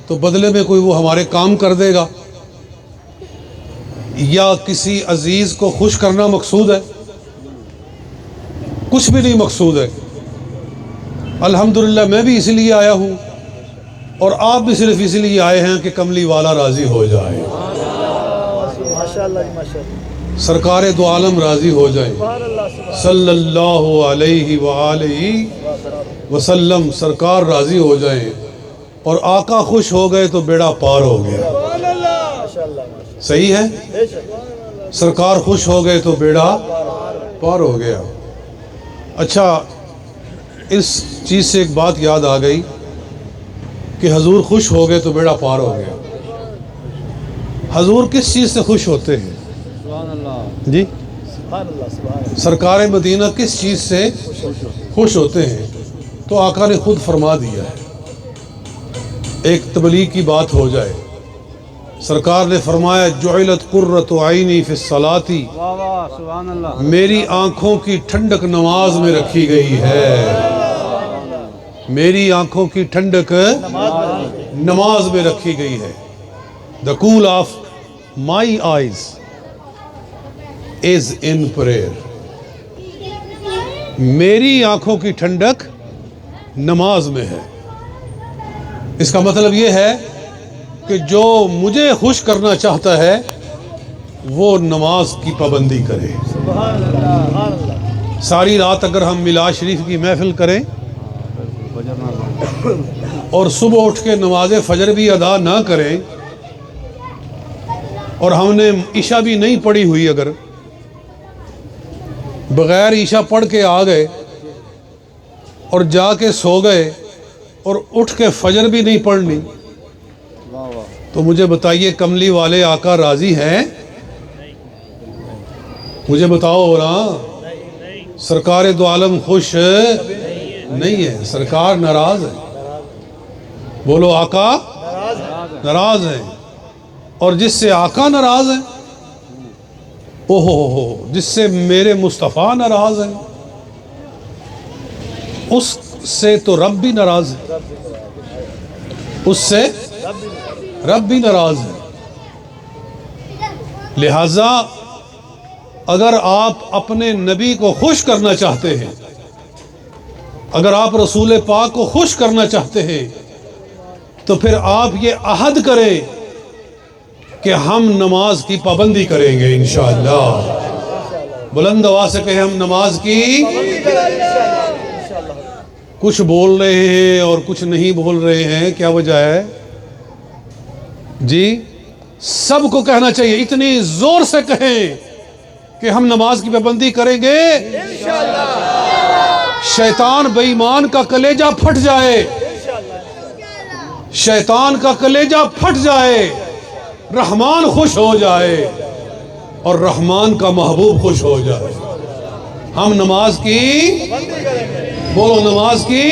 تو بدلے میں کوئی وہ ہمارے کام کر دے گا، یا کسی عزیز کو خوش کرنا مقصود ہے؟ کچھ بھی نہیں مقصود ہے۔ الحمدللہ میں بھی اس لیے آیا ہوں، اور آپ بھی صرف اس لیے آئے ہیں کہ کملی والا راضی ہو جائے، سرکار دو عالم راضی ہو جائیں، صلی اللہ علیہ وآلہ وسلم، سرکار راضی ہو جائیں، اور آقا خوش ہو گئے تو بیڑا پار ہو گیا۔ صحیح ہے؟ سرکار خوش ہو گئے تو بیڑا پار ہو گیا۔ اچھا، اس چیز سے ایک بات یاد آ گئی کہ حضور خوش ہو گئے تو بیڑا پار ہو گیا۔ حضور کس چیز سے خوش ہوتے ہیں؟ جی، سرکار مدینہ کس چیز سے خوش ہوتے ہیں؟ تو آقا نے خود فرما دیا ہے۔ ایک تبلیغ کی بات ہو جائے، سرکار نے فرمایا جعلت قرۃ عینی فی الصلاۃ، میری آنکھوں کی ٹھنڈک نماز میں رکھی گئی ہے، میری آنکھوں کی ٹھنڈک نماز میں رکھی گئی ہے۔ The cool of my eyes is in prayer، میری آنکھوں کی ٹھنڈک نماز میں ہے۔ اس کا مطلب یہ ہے کہ جو مجھے خوش کرنا چاہتا ہے وہ نماز کی پابندی کرے۔ ساری رات اگر ہم میلاد شریف کی محفل کریں اور صبح اٹھ کے نماز فجر بھی ادا نہ کریں، اور ہم نے عشاء بھی نہیں پڑھی ہوئی، اگر بغیر عشاء پڑھ کے آ گئے اور جا کے سو گئے اور اٹھ کے فجر بھی نہیں پڑھنی، تو مجھے بتائیے کملی والے آقا راضی ہیں؟ مجھے بتاؤ نا، سرکار دو عالم خوش نہیں ہے، سرکار ناراض ہے۔ بولو آقا ناراض ہے، اور جس سے آقا ناراض ہے، اوہو، جس سے میرے مصطفیٰ ناراض ہیں، اس سے تو رب بھی ناراض ہے، اس سے رب بھی ناراض ہے۔ لہذا اگر آپ اپنے نبی کو خوش کرنا چاہتے ہیں، اگر آپ رسول پاک کو خوش کرنا چاہتے ہیں، تو پھر آپ یہ عہد کریں کہ ہم نماز کی پابندی کریں گے انشاءاللہ۔ بلند آواز سے کہیں، ہم نماز کی کچھ بول رہے ہیں اور کچھ نہیں بول رہے ہیں، کیا وجہ ہے؟ جی، سب کو کہنا چاہیے، اتنی زور سے کہیں کہ ہم نماز کی پابندی کریں گے شیطان بے ایمان کا کلیجہ پھٹ جائے، شیطان کا کلیجہ پھٹ جائے، رحمان خوش ہو جائے اور رحمان کا محبوب خوش ہو جائے۔ ہم نماز کی، بولو، نماز کی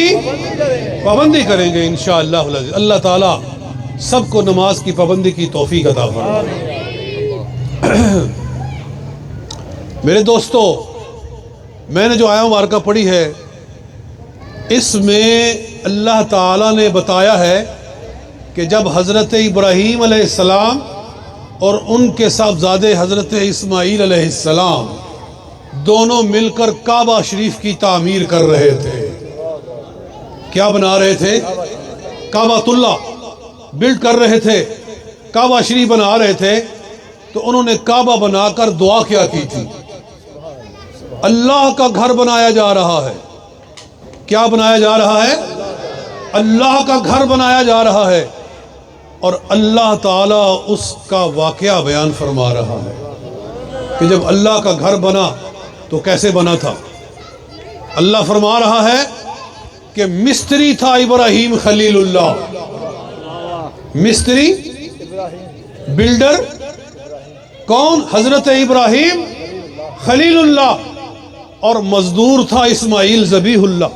پابندی کریں گے انشاءاللہ العزیز۔ اللہ تعالیٰ سب کو نماز کی پابندی کی توفیق عطا فرمائے۔ میرے دوستو، میں نے جو آیہ مبارکہ پڑھی ہے، اس میں اللہ تعالیٰ نے بتایا ہے کہ جب حضرت ابراہیم علیہ السلام اور ان کے صاحبزادے حضرت اسماعیل علیہ السلام دونوں مل کر کعبہ شریف کی تعمیر کر رہے تھے، کیا بنا رہے تھے؟ کعبۃ اللہ بلڈ کر رہے تھے، کعبہ شریف بنا رہے تھے، تو انہوں نے کعبہ بنا کر دعا کیا کی تھی؟ اللہ کا گھر بنایا جا رہا ہے۔ کیا بنایا جا رہا ہے؟ اللہ کا گھر بنایا جا رہا ہے، اور اللہ تعالیٰ اس کا واقعہ بیان فرما رہا ہے کہ جب اللہ کا گھر بنا تو کیسے بنا تھا۔ اللہ فرما رہا ہے کہ مستری تھا ابراہیم خلیل اللہ، مستری، بلڈر کون؟ حضرت ابراہیم خلیل اللہ، اور مزدور تھا اسماعیل ذبیح اللہ۔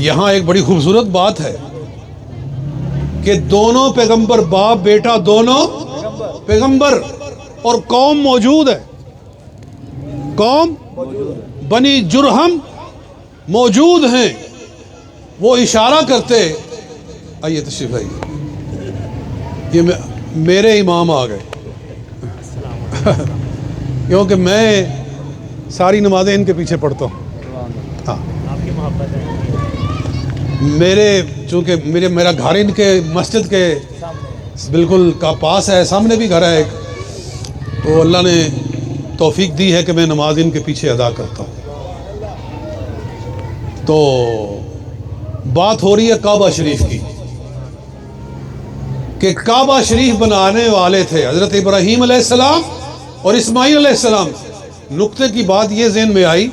یہاں ایک بڑی خوبصورت بات ہے کہ دونوں پیغمبر، باپ بیٹا دونوں پیغمبر، اور قوم موجود ہے، قوم بنی جرہم موجود ہیں۔ وہ اشارہ کرتے آئیے تشریف آئیے. یہ میرے امام آ گئے کیونکہ میں ساری نمازیں ان کے پیچھے پڑھتا ہوں. ہاں چونکہ میرا گھر ان کے مسجد کے بالکل کا پاس ہے, سامنے بھی گھر ہے ایک, تو اللہ نے توفیق دی ہے کہ میں نماز ان کے پیچھے ادا کرتا ہوں. تو بات ہو رہی ہے کعبہ شریف کی کہ کعبہ شریف بنانے والے تھے حضرت ابراہیم علیہ السلام اور اسماعیل علیہ السلام. نقطے کی بات یہ ذہن میں آئی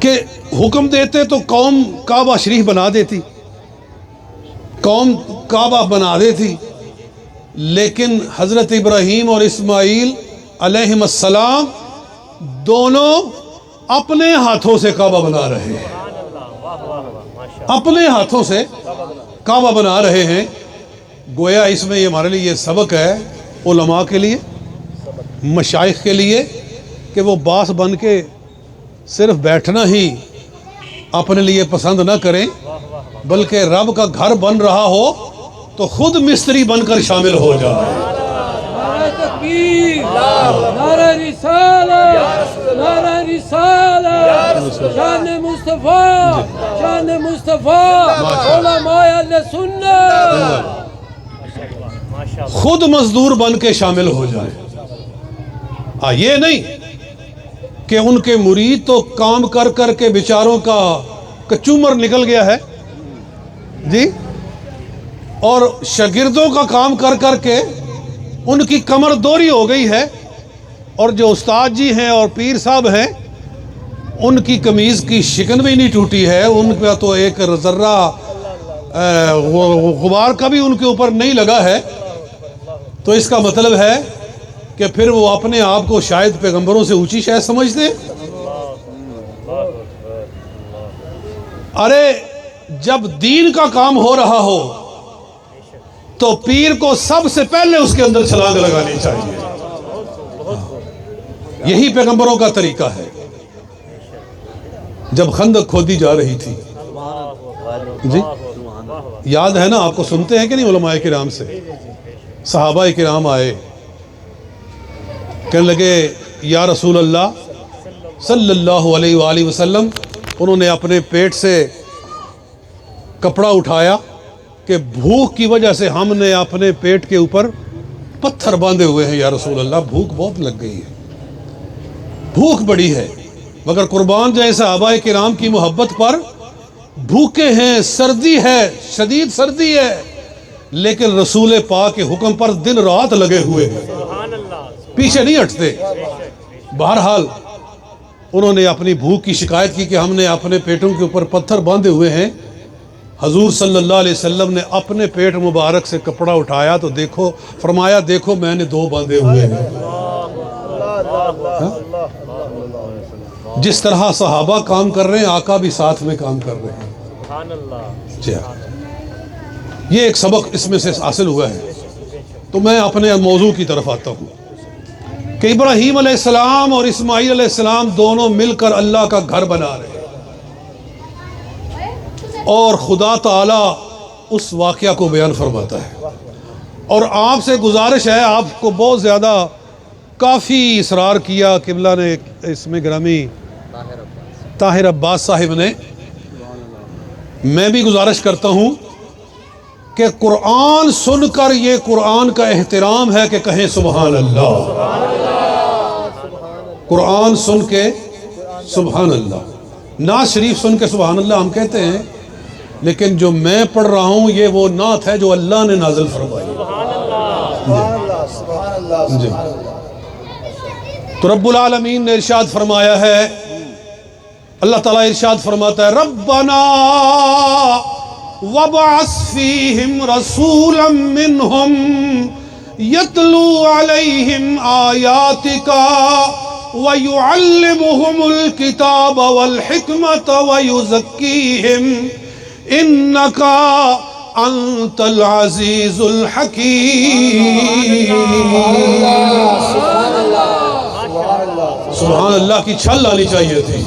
کہ حکم دیتے تو قوم کعبہ شریف بنا دیتی, قوم کعبہ بنا دیتی, لیکن حضرت ابراہیم اور اسماعیل علیہ السلام دونوں اپنے ہاتھوں سے کعبہ بنا رہے ہیں, اپنے ہاتھوں سے کعبہ بنا رہے ہیں. گویا اس میں یہ ہمارے لیے یہ سبق ہے علماء کے لیے, مشائخ کے لیے, کہ وہ باس بن کے صرف بیٹھنا ہی اپنے لیے پسند نہ کریں, بلکہ رب کا گھر بن رہا ہو تو خود مستری بن کر شامل ہو جائے. نعرہ تکبیر, نعرہ رسالت, نعرہ رسالت, شان مصطفیٰ, شان مصطفیٰ, علماء اہل سنت خود مزدور بن کے شامل ہو جائے. یہ نہیں کہ ان کے مرید تو کام کر کر کے بیچاروں کا کچومر نکل گیا ہے جی, اور شاگردوں کا کام کر کر کے ان کی کمر دوری ہو گئی ہے, اور جو استاد جی ہیں اور پیر صاحب ہیں ان کی قمیض کی شکن بھی نہیں ٹوٹی ہے, ان کا تو ایک ذرہ غبار کا بھی ان کے اوپر نہیں لگا ہے. تو اس کا مطلب ہے کہ پھر وہ اپنے آپ کو شاید پیغمبروں سے اونچی شاید سمجھتے. ارے جب دین کا کام ہو رہا ہو تو پیر کو سب سے پہلے اس کے اندر چھلانگ لگانی چاہیے. یہی پیغمبروں کا طریقہ ہے. جب خندق کھودی جا رہی تھی جی, یاد ہے نا آپ کو, سنتے ہیں کہ نہیں علماء کرام سے, صحابہ کرام آئے کہنے لگے یا رسول اللہ صلی اللہ علیہ وآلہ وسلم. انہوں نے اپنے پیٹ سے کپڑا اٹھایا کہ بھوک کی وجہ سے ہم نے اپنے پیٹ کے اوپر پتھر باندھے ہوئے ہیں یا رسول اللہ, بھوک بہت لگ گئی ہے, بھوک بڑی ہے. مگر قربان جائیں صحابہ کرام کی محبت پر, بھوکے ہیں, سردی ہے, شدید سردی ہے, لیکن رسول پاک کے حکم پر دن رات لگے ہوئے ہیں, پیچھے نہیں ہٹتے. بہرحال انہوں نے اپنی بھوک کی شکایت کی کہ ہم نے اپنے پیٹوں کے اوپر پتھر باندھے ہوئے ہیں. حضور صلی اللہ علیہ وسلم نے اپنے پیٹ مبارک سے کپڑا اٹھایا تو دیکھو, فرمایا دیکھو میں نے 2 باندھے ہوئے ہیں. جس طرح صحابہ کام کر رہے ہیں آقا بھی ساتھ میں کام کر رہے ہیں. یہ ایک سبق اس میں سے حاصل ہوا ہے. تو میں اپنے موضوع کی طرف آتا ہوں کہ ابراہیم علیہ السلام اور اسماعیل علیہ السلام دونوں مل کر اللہ کا گھر بنا رہے ہیں, اور خدا تعالی اس واقعہ کو بیان فرماتا ہے. اور آپ سے گزارش ہے, آپ کو بہت زیادہ کافی اصرار کیا قبلہ نے اس میں گرامی طاہر عباس صاحب نے. میں بھی گزارش کرتا ہوں کہ قرآن سن کر یہ قرآن کا احترام ہے کہ کہیں سبحان اللہ. قرآن سن کے سبحان اللہ, نعت شریف سن کے سبحان اللہ ہم کہتے ہیں, لیکن جو میں پڑھ رہا ہوں یہ وہ نعت ہے جو اللہ نے نازل فرمائی. جی. تو رب العالمین نے ارشاد فرمایا ہے, اللہ تعالیٰ ارشاد فرماتا ہے ربنا وابعث فیہم رسولا منہم یتلو علیہم آیاتکا ویعلمہم الکتاب والحکمت ویزکیہم انکا انت العزیز الحکیم. سبحان اللہ کی چھل آنی چاہیے تھی,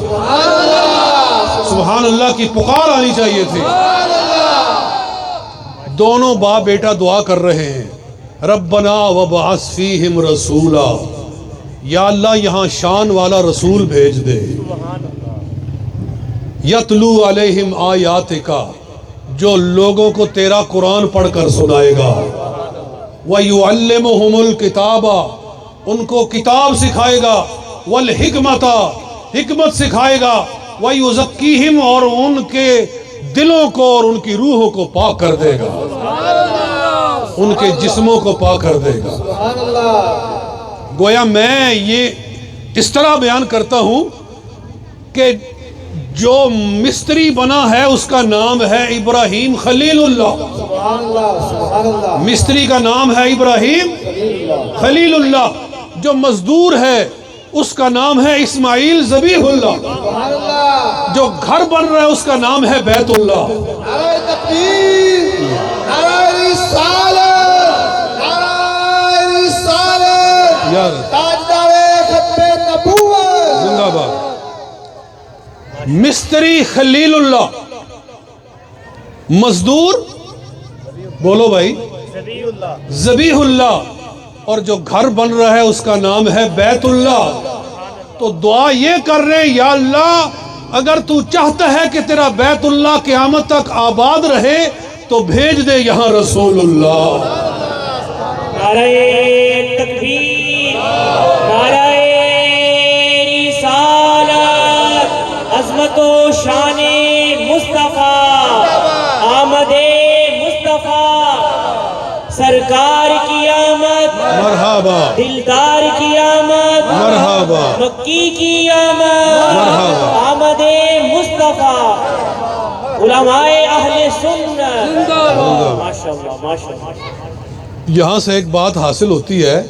سبحان اللہ کی پکار آنی چاہیے تھی. دونوں باپ بیٹا دعا کر رہے ہیں، ربنا وبعث فیہم رسولا، یا اللہ یہاں شان والا رسول بھیج دے، یتلو علیہم آیاتک، جو لوگوں کو تیرا قرآن پڑھ کر سنائے گا، وَيُعَلِّمُهُمُ الْكِتَابَ، ان کو کتاب سکھائے گا، وَالْحِکْمَةَ، حکمت سکھائے گا، وَيُزَكِّيهِمْ، اور ان کے دلوں کو اور ان کی روحوں کو پاک کر دے گا، ان کے جسموں کو پاک کر دے گا۔ گویا میں یہ اس طرح بیان کرتا ہوں کہ جو مستری بنا ہے اس کا نام ہے ابراہیم خلیل اللہ، مستری کا نام ہے ابراہیم خلیل اللہ، جو مزدور ہے اس کا نام ہے اسماعیل ذبیح اللہ، جو گھر بن رہا ہے اس کا نام ہے بیت اللہ۔ نعرہ تکبیر، نعرہ رسالت، نعرہ رسالت، یار تاجدار ختم نبوت، زندہ باد۔ مستری خلیل اللہ، مزدور بولو بھائی ذبیح اللہ، اور جو گھر بن رہا ہے اس کا نام ہے بیت اللہ۔ تو دعا یہ کر رہے ہیں، یا اللہ اگر تو چاہتا ہے کہ تیرا بیت اللہ قیامت تک آباد رہے تو بھیج دے یہاں رسول اللہ۔ نعرہ تکبیر، نعرہ رسالت، عظمت و شان مصطفیٰ، آمد مصطفیٰ، سرکار کی آمد، مرحبا دلدار کی آمد، مرحبا مکی کی آمد، مرحبا۔ آمد مصطفیٰ، علماء اہل سنت، زندہ باد۔ ماشاءاللہ ماشاءاللہ۔ یہاں سے ایک بات حاصل ہوتی ہے،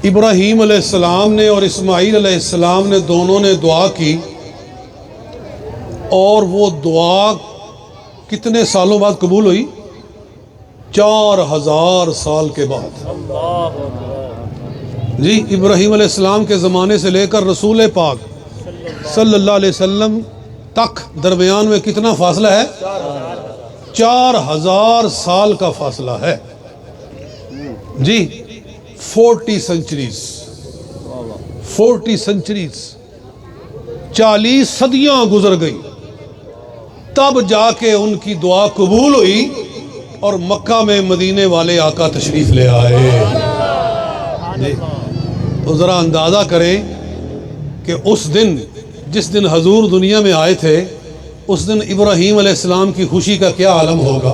ابراہیم علیہ السلام نے اور اسماعیل علیہ السلام نے دونوں نے دعا کی، اور وہ دعا کتنے سالوں بعد قبول ہوئی؟ 4000 سال کے بعد۔ جی ابراہیم علیہ السلام کے زمانے سے لے کر رسول پاک صلی اللہ علیہ وسلم تک درمیان میں کتنا فاصلہ ہے؟ 4000 سال کا فاصلہ ہے جی۔ 40 سنچریز، 40 سنچریز، 40 صدیاں گزر گئی، تب جا کے ان کی دعا قبول ہوئی اور مکہ میں مدینے والے آقا تشریف لے آئے جی۔ تو ذرا اندازہ کریں کہ اس دن جس دن حضور دنیا میں آئے تھے، اس دن ابراہیم علیہ السلام کی خوشی کا کیا عالم ہوگا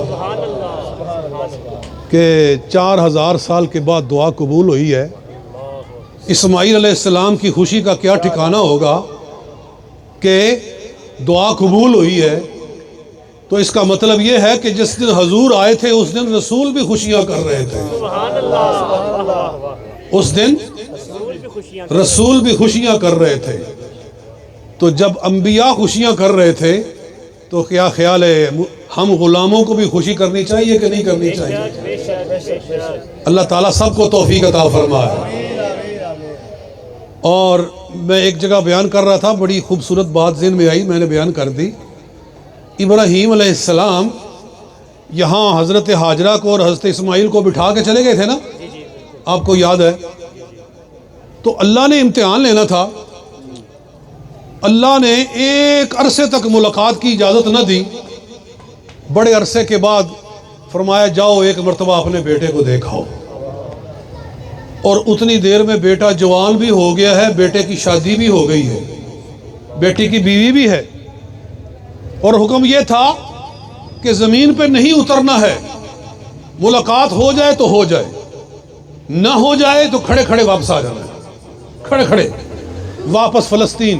کہ 4000 سال کے بعد دعا قبول ہوئی ہے۔ اسماعیل علیہ السلام کی خوشی کا کیا ٹھکانہ ہوگا کہ دعا قبول ہوئی ہے۔ تو اس کا مطلب یہ ہے کہ جس دن حضور آئے تھے اس دن رسول بھی خوشیاں کر رہے تھے، اس دن رسول بھی خوشیاں کر رہے تھے۔ تو جب انبیاء خوشیاں کر رہے تھے تو کیا خیال ہے ہم غلاموں کو بھی خوشی کرنی چاہیے کہ نہیں کرنی چاہیے؟ اللہ تعالیٰ سب کو توفیق عطا فرمائے۔ اور میں ایک جگہ بیان کر رہا تھا، بڑی خوبصورت بات ذہن میں آئی، میں نے بیان کر دی۔ ابراہیم علیہ السلام یہاں حضرت ہاجرہ کو اور حضرت اسماعیل کو بٹھا کے چلے گئے تھے نا، آپ کو یاد ہے؟ تو اللہ نے امتحان لینا تھا، اللہ نے ایک عرصے تک ملاقات کی اجازت نہ دی، بڑے عرصے کے بعد فرمایا جاؤ ایک مرتبہ اپنے بیٹے کو دیکھاؤ، اور اتنی دیر میں بیٹا جوان بھی ہو گیا ہے، بیٹے کی شادی بھی ہو گئی ہے، بیٹی کی بیوی بھی ہے، اور حکم یہ تھا کہ زمین پہ نہیں اترنا ہے، ملاقات ہو جائے تو ہو جائے، نہ ہو جائے تو کھڑے کھڑے واپس آ جانا ہے، کھڑے کھڑے واپس فلسطین۔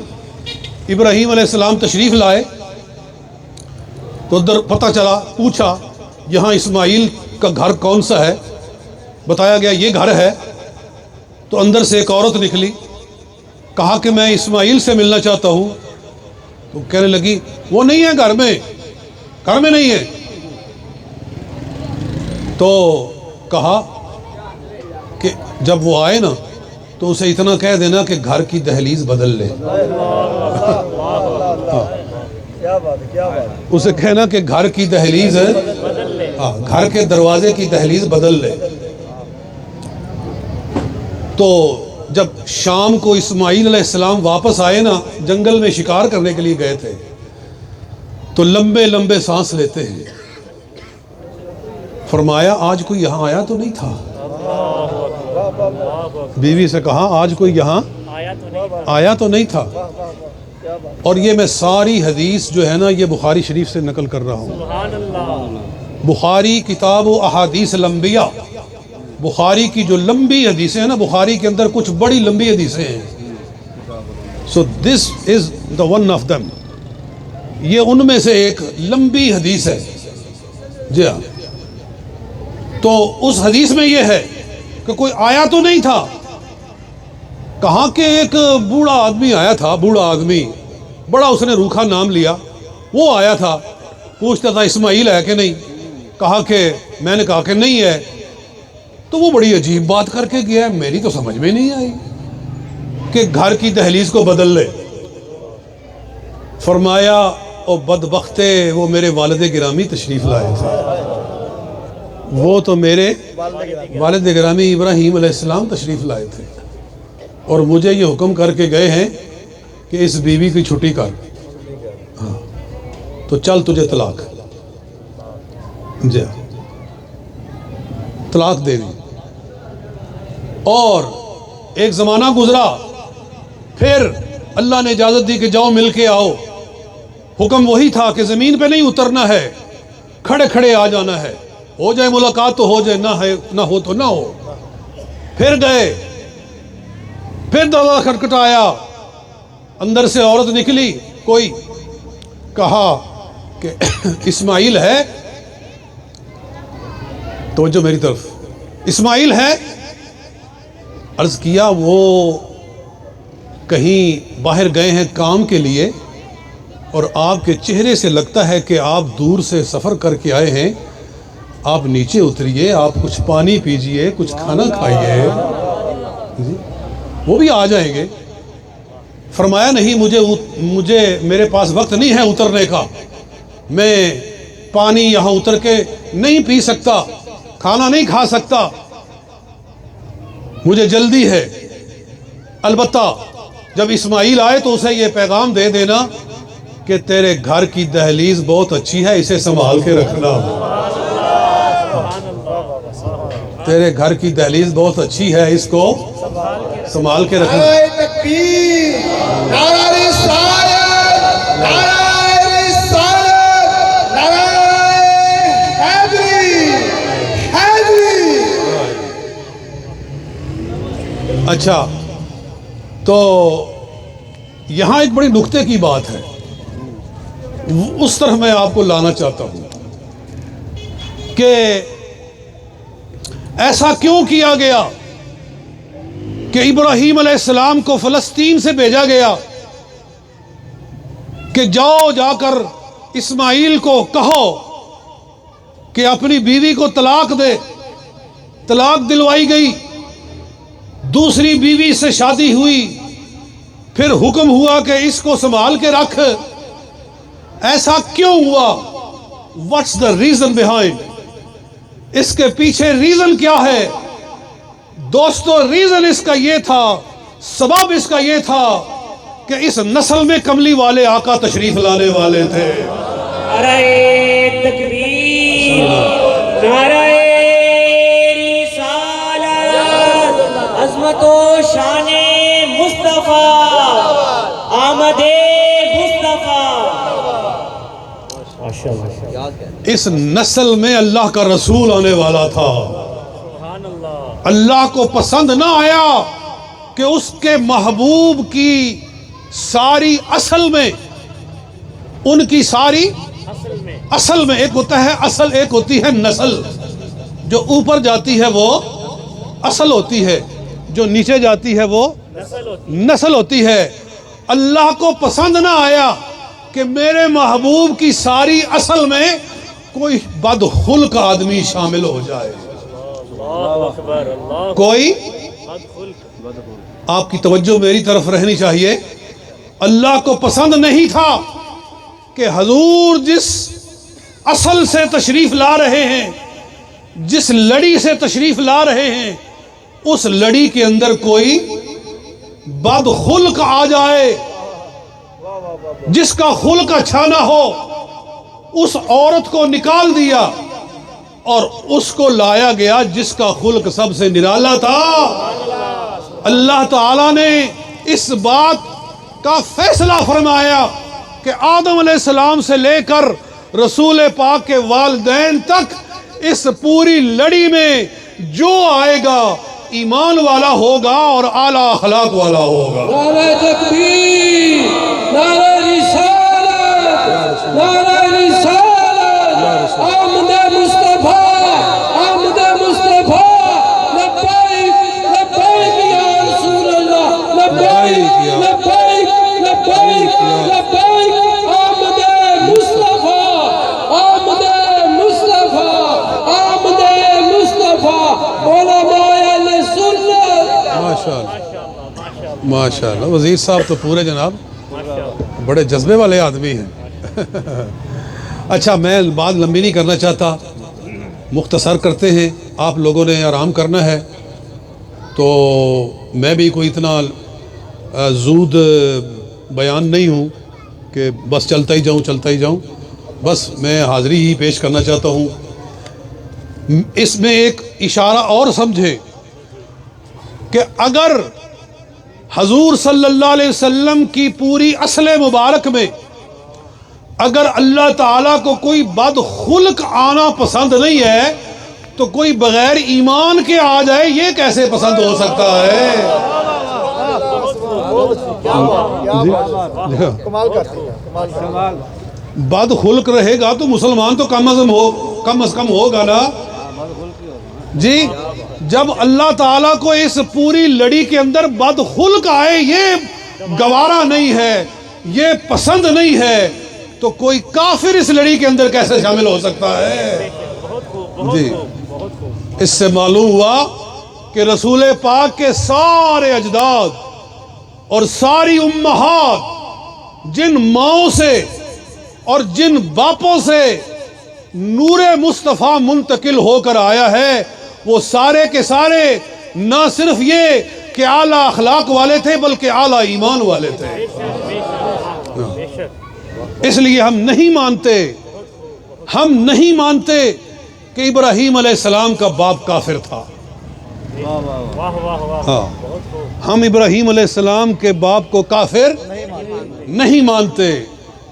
ابراہیم علیہ السلام تشریف لائے تو ادھر پتہ چلا، پوچھا یہاں اسماعیل کا گھر کون سا ہے، بتایا گیا یہ گھر ہے۔ تو اندر سے ایک عورت نکلی، کہا کہ میں اسماعیل سے ملنا چاہتا ہوں۔ تو کہنے لگی وہ نہیں ہے گھر میں نہیں ہے۔ تو کہا کہ جب وہ آئے نا تو اسے اتنا کہہ دینا کہ گھر کی دہلیز بدل لے، اسے کہنا کہ گھر کی دہلیز گھر کے دروازے کی دہلیز بدل لے۔ تو جب شام کو اسماعیل علیہ السلام واپس آئے نا، جنگل میں شکار کرنے کے لیے گئے تھے، تو لمبے لمبے سانس لیتے ہیں۔ فرمایا آج کوئی یہاں آیا تو نہیں تھا؟ بیوی سے کہا آج کوئی یہاں آیا تو نہیں تھا؟ اور یہ میں ساری حدیث جو ہے نا یہ بخاری شریف سے نقل کر رہا ہوں۔ بخاری کتاب و احادیث الانبیاء، بخاری کی جو لمبی حدیثیں ہیں نا، بخاری کے اندر کچھ بڑی لمبی حدیثیں ہیں۔ So this is the one of them، یہ ان میں سے ایک لمبی حدیث ہے۔ جی ہاں، تو اس حدیث میں یہ ہے کہ کوئی آیا تو نہیں تھا، کہاں کہ ایک بوڑھا آدمی آیا تھا، بوڑھا آدمی بڑا اس نے روکھا نام لیا، وہ آیا تھا، پوچھتا تھا اسماعیل ہے کہ نہیں؟ کہا کہ میں نے کہا کہ نہیں ہے، تو وہ بڑی عجیب بات کر کے گیا، میری تو سمجھ میں نہیں آئی کہ گھر کی دہلیز کو بدل لے۔ فرمایا او بدبختے، وہ میرے والد گرامی تشریف لائے تھے، وہ تو میرے والد گرامی ابراہیم علیہ السلام تشریف لائے تھے، اور مجھے یہ حکم کر کے گئے ہیں کہ اس بیوی کی چھٹی کر، ہاں تو چل تجھے طلاق، جی طلاق دے دی۔ اور ایک زمانہ گزرا، پھر اللہ نے اجازت دی کہ جاؤ مل کے آؤ۔ حکم وہی تھا کہ زمین پہ نہیں اترنا ہے، کھڑے کھڑے آ جانا ہے، ہو جائے ملاقات تو ہو جائے، نہ ہو تو نہ ہو۔ پھر گئے، پھر دروازہ کھٹکھٹایا، اندر سے عورت نکلی کوئی، کہا کہ اسماعیل ہے؟ توجہ میری طرف، اسماعیل ہے؟ عرض کیا وہ کہیں باہر گئے ہیں کام کے لیے، اور آپ کے چہرے سے لگتا ہے کہ آپ دور سے سفر کر کے آئے ہیں، آپ نیچے اتریے، آپ کچھ پانی پیجئے، کچھ کھانا کھائیے، وہ بھی آ جائیں گے۔ فرمایا نہیں، مجھے میرے پاس وقت نہیں ہے اترنے کا، میں پانی یہاں اتر کے نہیں پی سکتا، کھانا نہیں کھا سکتا، مجھے جلدی ہے۔ البتہ جب اسماعیل آئے تو اسے یہ پیغام دے دینا کہ تیرے گھر کی دہلیز بہت اچھی ہے، اسے سنبھال کے رکھنا، تیرے گھر کی دہلیز بہت اچھی ہے، اس کو سنبھال کے رکھنا۔ نعرہ تکبیر، نعرہ رسالت، نعرہ رسالت، نعرہ حیدری، حیدری۔ اچھا، تو یہاں ایک بڑی نکتے کی بات ہے، اس طرح میں آپ کو لانا چاہتا ہوں کہ ایسا کیوں کیا گیا کہ ابراہیم علیہ السلام کو فلسطین سے بھیجا گیا کہ جاؤ، جا کر اسماعیل کو کہو کہ اپنی بیوی کو طلاق دے۔ طلاق دلوائی گئی، دوسری بیوی سے شادی ہوئی، پھر حکم ہوا کہ اس کو سنبھال کے رکھ۔ ایسا کیوں ہوا؟ What's the reason behind? اس کے پیچھے ریزن کیا ہے دوستو؟ ریزن اس کا یہ تھا، سبب اس کا یہ تھا کہ اس نسل میں کملی والے آقا تشریف لانے والے تھے۔ نعرہ تکبیر، نعرہ رسالت، عظمت و شان مصطفیٰ، آمد مصطفیٰ۔ اس نسل میں اللہ کا رسول آنے والا تھا۔ اللہ کو پسند نہ آیا کہ اس کے محبوب کی ساری اصل میں، ان کی ساری اصل میں، ایک ہوتا ہے اصل، ایک ہوتی ہے نسل۔ جو اوپر جاتی ہے وہ اصل ہوتی ہے، جو نیچے جاتی ہے وہ نسل ہوتی ہے۔ اللہ کو پسند نہ آیا کہ میرے محبوب کی ساری اصل میں کوئی بدخلق آدمی شامل ہو جائے، کوئی۔ آپ کی توجہ میری طرف رہنی چاہیے۔ اللہ کو پسند نہیں تھا کہ حضور جس اصل سے تشریف لا رہے ہیں، جس لڑی سے تشریف لا رہے ہیں، اس لڑی کے اندر کوئی بد خلق آ جائے، جس کا خلق اچھا نہ ہو، اس عورت کو نکال دیا اور اس کو لایا گیا جس کا خلق سب سے نرالا تھا۔ اللہ تعالیٰ نے اس بات کا فیصلہ فرمایا کہ آدم علیہ السلام سے لے کر رسول پاک کے والدین تک اس پوری لڑی میں جو آئے گا ایمان والا ہوگا اور اعلیٰ اخلاق والا ہوگا۔ نعرہ تکبیر، نعرہ رسالت، نعرہ رسالت، آمد مصطفیٰ، آمد مصطفیٰ، لبیک لبیک یا رسول اللہ، لبیک لبیک لبیک لبیک، آمد مصطفیٰ، آمد مصطفیٰ، آمد مصطفیٰ، علماء اہل سنت۔ ماشاءاللہ وزیر صاحب تو پورے جناب بڑے جذبے والے آدمی ہیں۔ اچھا میں بات لمبی نہیں کرنا چاہتا، مختصر کرتے ہیں، آپ لوگوں نے آرام کرنا ہے، تو میں بھی کوئی اتنا زود بیان نہیں ہوں کہ بس چلتا ہی جاؤں، بس میں حاضری ہی پیش کرنا چاہتا ہوں۔ اس میں ایک اشارہ اور سمجھے کہ اگر حضور صلی اللہ علیہ وسلم کی پوری اصل مبارک میں اگر اللہ تعالیٰ کو کوئی بد خلق آنا پسند نہیں ہے تو کوئی بغیر ایمان کے آ جائے یہ کیسے پسند ہو سکتا ہے؟ بد خلق رہے گا تو مسلمان تو کم از کم ہوگا نا جی۔ جب اللہ تعالیٰ کو اس پوری لڑی کے اندر بد خلق آئے یہ گوارا نہیں ہے، یہ پسند نہیں ہے، تو کوئی کافر اس لڑی کے اندر کیسے شامل ہو سکتا ہے؟ جی اس سے معلوم ہوا کہ رسول پاک کے سارے اجداد اور ساری امہات جن ماؤں سے اور جن باپوں سے نور مصطفیٰ منتقل ہو کر آیا ہے وہ سارے کے سارے نہ صرف یہ کہ اعلیٰ اخلاق والے تھے بلکہ اعلیٰ ایمان والے تھے۔ اس لیے ہم نہیں مانتے کہ ابراہیم علیہ السلام کا باپ کافر تھا۔ ہاں ہم ابراہیم علیہ السلام کے باپ کو کافر نہیں مانتے۔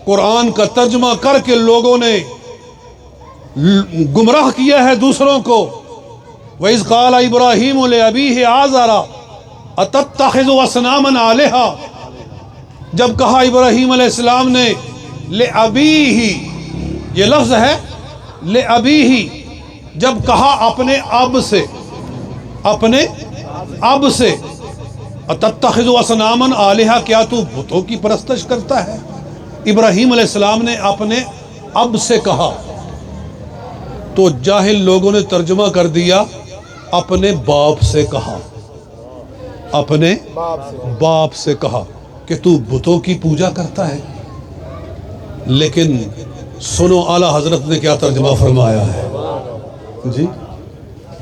قرآن کا ترجمہ کر کے لوگوں نے گمراہ کیا ہے دوسروں کو۔ وَإِذْ قَالَ إِبْرَاهِيمُ لِأَبِيهِ آزَرَ أَتَتَّخِذُ أَصْنَامًا آلِهَةً، جب کہا ابراہیم علیہ السلام نے لِأَبِيهِ، یہ لفظ ہے لِأَبِيهِ، جب کہا اپنے اب سے، اپنے اب سے، أَتَتَّخِذُ أَصْنَامًا آلِهَةً، کیا تو بتوں کی پرستش کرتا ہے؟ ابراہیم علیہ السلام نے اپنے اب سے کہا تو جاہل لوگوں نے ترجمہ کر دیا اپنے باپ سے کہا، اپنے باپ سے کہا کہ تو بتوں کی پوجا کرتا ہے۔ لیکن سنو اعلیٰ حضرت نے کیا ترجمہ فرمایا ہے جی،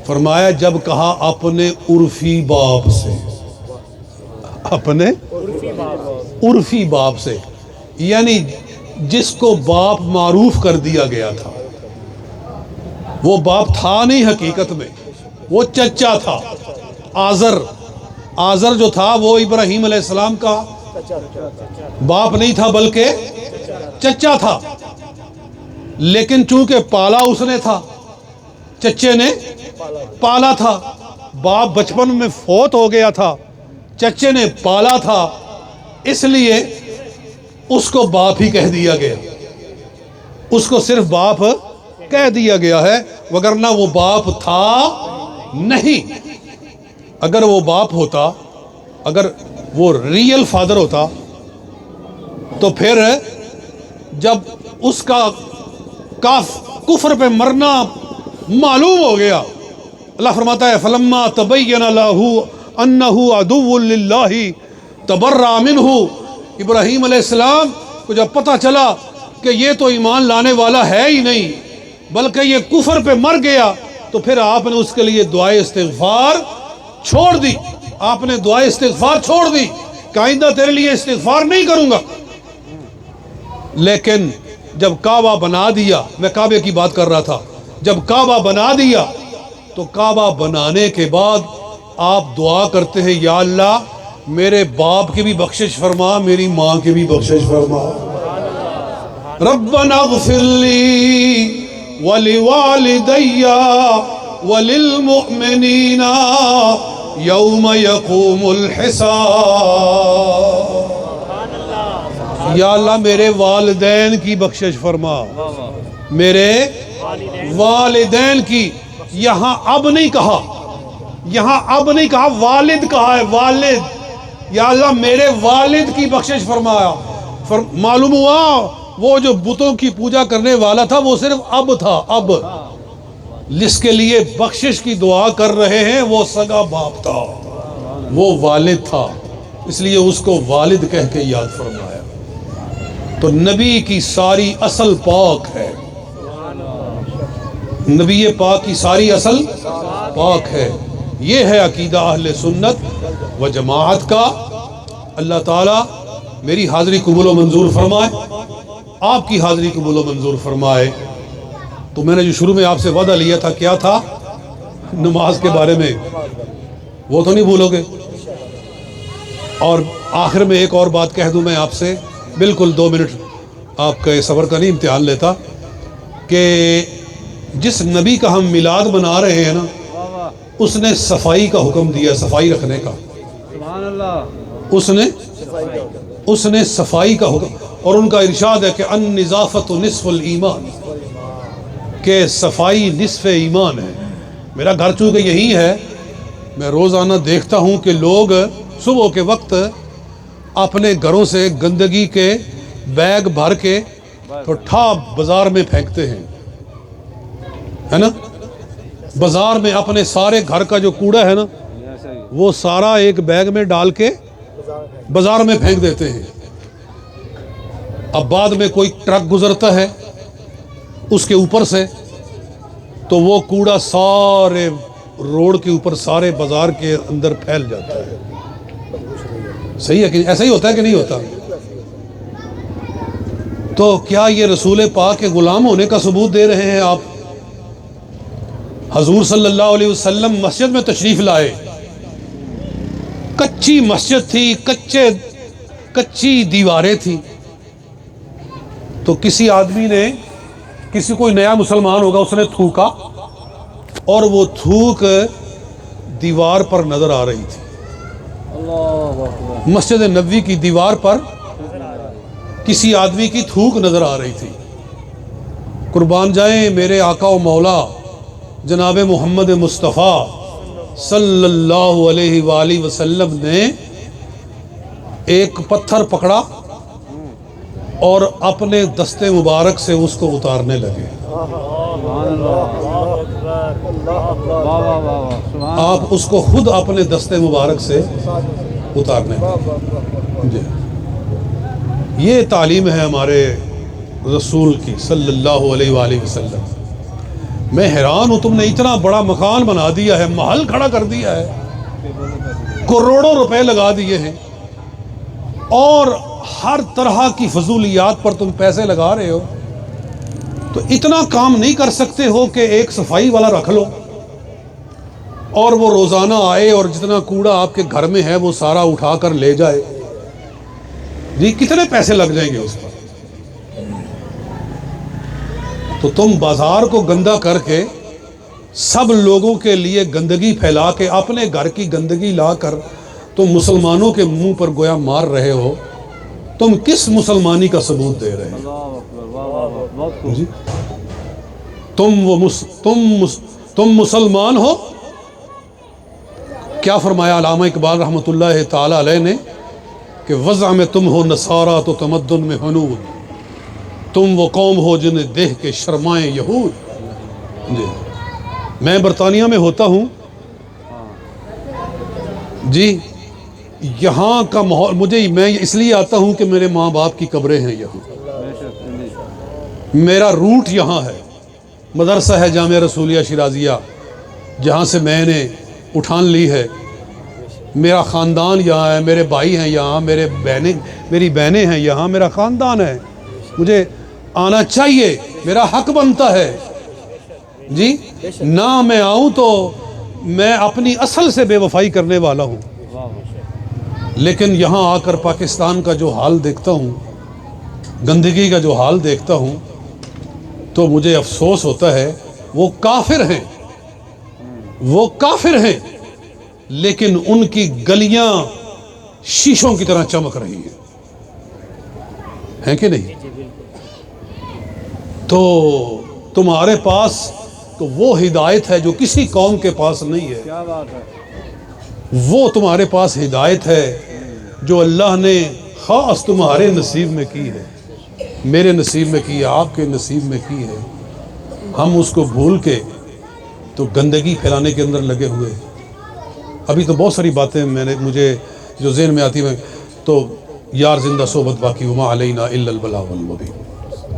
فرمایا جب کہا اپنے عرفی باپ سے، اپنے عرفی باپ سے، یعنی جس کو باپ معروف کر دیا گیا تھا، وہ باپ تھا نہیں حقیقت میں، وہ چچا تھا۔ آزر جو تھا وہ ابراہیم علیہ السلام کا باپ نہیں تھا بلکہ چچا تھا، لیکن چونکہ پالا اس نے تھا، چچے نے پالا تھا، باپ بچپن میں فوت ہو گیا تھا، چچے نے پالا تھا، اس لیے اس کو باپ ہی کہہ دیا گیا، اس کو صرف باپ کہہ دیا گیا ہے، وگرنہ وہ باپ تھا نہیں۔ اگر وہ باپ ہوتا، اگر وہ ریئل فادر ہوتا تو پھر جب اس کا کفر پہ مرنا معلوم ہو گیا، اللہ فرماتا ہے فَلَمَّا تَبَيَّنَ لَهُ أَنَّهُ عَدُوٌّ لِلَّهِ تَبَرَّأَ مِنْهُ، ابراہیم علیہ السلام کو جب پتہ چلا کہ یہ تو ایمان لانے والا ہے ہی نہیں، بلکہ یہ کفر پہ مر گیا تو پھر آپ نے اس کے لیے دعائے استغفار چھوڑ دی. آپ نے دعائے استغفار چھوڑ دی کہ آئندہ تیرے لیے استغفار نہیں کروں گا. لیکن جب کعبہ بنا دیا، میں کعبے کی بات کر رہا تھا، جب کعبہ بنا دیا تو کعبہ بنانے کے بعد آپ دعا کرتے ہیں یا اللہ میرے باپ کی بھی بخشش فرما، میری ماں کی بھی بخشش فرما. ربنا اغفر لی ولوالدی وللمؤمنین یوم یقوم الحساب. یا اللہ میرے والدین کی بخشش فرما، میرے والدین کی. یہاں اب نہیں کہا، یہاں اب نہیں کہا، والد کہا ہے، والد. یا اللہ میرے والد کی بخشش فرمایا. معلوم ہوا وہ جو بتوں کی پوجا کرنے والا تھا وہ صرف اب تھا، اب جس کے لیے بخشش کی دعا کر رہے ہیں وہ سگا باپ تھا، وہ والد تھا، اس لیے اس کو والد کہہ کے یاد فرمایا. تو نبی کی ساری اصل پاک ہے، نبی پاک کی ساری اصل پاک ہے. یہ ہے عقیدہ اہل سنت و جماعت کا. اللہ تعالیٰ میری حاضری قبول و منظور فرمائے، آپ کی حاضری قبول و منظور فرمائے. تو میں نے جو شروع میں آپ سے وعدہ لیا تھا کیا تھا نماز کے بارے میں، وہ تو نہیں بھولو گے. اور آخر میں ایک اور بات کہہ دوں میں آپ سے، بالکل 2 منٹ آپ کے صبر کا نہیں امتحان لیتا، کہ جس نبی کا ہم میلاد منا رہے ہیں نا اس نے صفائی کا حکم دیا، صفائی رکھنے کا. سبحان اللہ. اس نے صفائی کا حکم، اور ان کا ارشاد ہے کہ النظافت نصف الایمان، کہ صفائی نصف ایمان ہے. میرا گھر چونکہ یہی ہے، میں روزانہ دیکھتا ہوں کہ لوگ صبح کے وقت اپنے گھروں سے گندگی کے بیگ بھر کے تو ٹھا بازار میں پھینکتے ہیں، ہے نا. بازار میں اپنے سارے گھر کا جو کوڑا ہے نا وہ سارا ایک بیگ میں ڈال کے بازار میں پھینک دیتے ہیں. اب بعد میں کوئی ٹرک گزرتا ہے اس کے اوپر سے تو وہ کوڑا سارے روڈ کے اوپر، سارے بازار کے اندر پھیل جاتا ہے. صحیح ہے کہ ایسا ہی ہوتا ہے کہ نہیں ہوتا؟ تو کیا یہ رسول پاک کے غلام ہونے کا ثبوت دے رہے ہیں آپ؟ حضور صلی اللہ علیہ وسلم مسجد میں تشریف لائے، کچی مسجد تھی، کچی دیواریں تھیں. تو کسی آدمی نے، کوئی نیا مسلمان ہوگا، اس نے تھوکا اور وہ تھوک دیوار پر نظر آ رہی تھی. مسجد نبوی کی دیوار پر کسی آدمی کی تھوک نظر آ رہی تھی. قربان جائیں میرے آقا و مولا جناب محمد مصطفیٰ صلی اللہ علیہ وآلہ وسلم نے ایک پتھر پکڑا اور اپنے دستے مبارک سے اس کو اتارنے لگے. آپ اس کو خود اپنے دستے مبارک سے اتارنے لگے. یہ تعلیم ہے ہمارے رسول کی صلی اللہ علیہ وآلہ وسلم. میں حیران ہوں، تم نے اتنا بڑا مکان بنا دیا ہے، محل کھڑا کر دیا ہے، کروڑوں روپے لگا دیے ہیں، اور ہر طرح کی فضولیات پر تم پیسے لگا رہے ہو. تو اتنا کام نہیں کر سکتے ہو کہ ایک صفائی والا رکھ لو اور وہ روزانہ آئے اور جتنا کوڑا آپ کے گھر میں ہے وہ سارا اٹھا کر لے جائے؟ جی کتنے پیسے لگ جائیں گے اس پر؟ تو تم بازار کو گندا کر کے سب لوگوں کے لیے گندگی پھیلا کے اپنے گھر کی گندگی لا کر تم مسلمانوں کے منہ پر گویا مار رہے ہو. تم کس مسلمانی کا ثبوت دے رہے ہیں؟ جی تم مسلمان ہو؟ کیا فرمایا علامہ اقبال رحمۃ اللہ تعالی علیہ نے کہ وضع میں تم ہو نصارہ تو تمدن میں ہنود، تم وہ قوم ہو جنہیں دیکھ کے شرمائیں یہود. جی میں برطانیہ میں ہوتا ہوں جی، یہاں کا ماحول میں اس لیے آتا ہوں کہ میرے ماں باپ کی قبریں ہیں یہاں، میرا روٹ یہاں ہے. مدرسہ ہے جامعہ رسولیہ شیرازیہ، جہاں سے میں نے اٹھان لی ہے۔ میرا خاندان یہاں ہے، میرے بھائی ہیں یہاں، میری بہنیں ہیں یہاں، میرا خاندان ہے۔ مجھے آنا چاہیے، میرا حق بنتا ہے جی۔ نہ میں آؤں تو میں اپنی اصل سے بے وفائی کرنے والا ہوں، لیکن یہاں آ کر پاکستان کا جو حال دیکھتا ہوں، گندگی کا جو حال دیکھتا ہوں، تو مجھے افسوس ہوتا ہے۔ وہ کافر ہیں، وہ کافر ہیں، لیکن ان کی گلیاں شیشوں کی طرح چمک رہی ہیں کہ نہیں؟ تو تمہارے پاس تو وہ ہدایت ہے جو کسی قوم کے پاس نہیں ہے۔ کیا بات ہے۔ وہ تمہارے پاس ہدایت ہے جو اللہ نے خاص تمہارے نصیب میں کی ہے، میرے نصیب میں کی ہے، آپ کے نصیب میں کی ہے۔ ہم اس کو بھول کے تو گندگی پھیلانے کے اندر لگے ہوئے۔ ابھی تو بہت ساری باتیں مجھے جو ذہن میں آتی ہیں، تو یار زندہ صحبت باقی، وما علینا الا البلاغ المبین۔